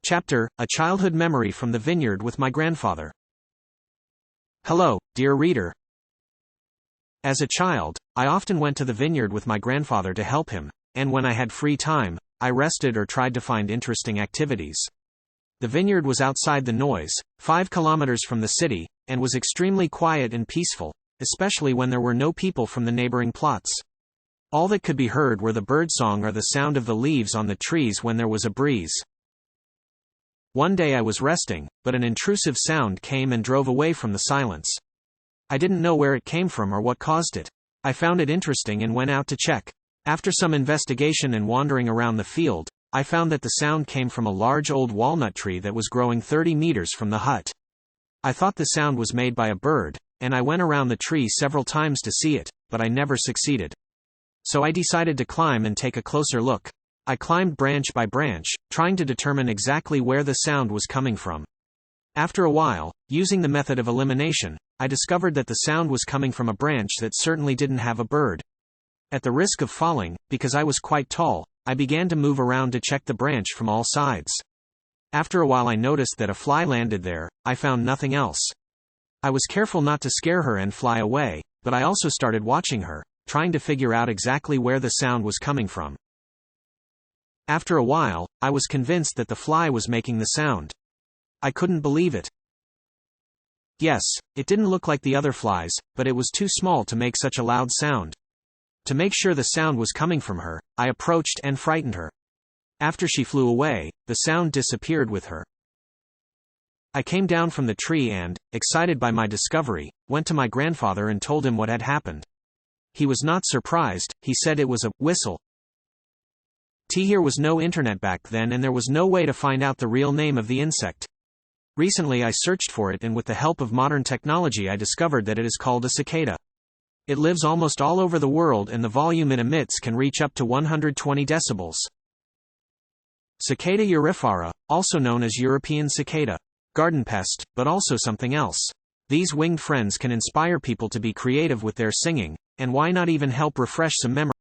Chapter: A Childhood Memory from the Vineyard with My Grandfather. Hello, dear reader. As a child, I often went to the vineyard with my grandfather to help him, and when I had free time, I rested or tried to find interesting activities. The vineyard was outside the noise, 5 kilometers from the city, and was extremely quiet and peaceful, especially when there were no people from the neighboring plots. All that could be heard were the birdsong or the sound of the leaves on the trees when there was a breeze. One day I was resting, but an intrusive sound came and drove away from the silence. I didn't know where it came from or what caused it. I found it interesting and went out to check. After some investigation and wandering around the field, I found that the sound came from a large old walnut tree that was growing 30 meters from the hut. I thought the sound was made by a bird, and I went around the tree several times to see it, but I never succeeded. So I decided to climb and take a closer look. I climbed branch by branch, trying to determine exactly where the sound was coming from. After a while, using the method of elimination, I discovered that the sound was coming from a branch that certainly didn't have a bird. At the risk of falling, because I was quite tall, I began to move around to check the branch from all sides. After a while I noticed that a fly landed there. I found nothing else. I was careful not to scare her and fly away, but I also started watching her, trying to figure out exactly where the sound was coming from. After a while, I was convinced that the fly was making the sound. I couldn't believe it. Yes, it didn't look like the other flies, but it was too small to make such a loud sound. To make sure the sound was coming from her, I approached and frightened her. After she flew away, the sound disappeared with her. I came down from the tree and, excited by my discovery, went to my grandfather and told him what had happened. He was not surprised. He said it was a whistle. Here was no internet back then and there was no way to find out the real name of the insect. Recently I searched for it and with the help of modern technology I discovered that it is called a cicada. It lives almost all over the world and the volume it emits can reach up to 120 decibels. Cicada urifera, also known as European cicada. Garden pest, but also something else. These winged friends can inspire people to be creative with their singing, and why not even help refresh some memories.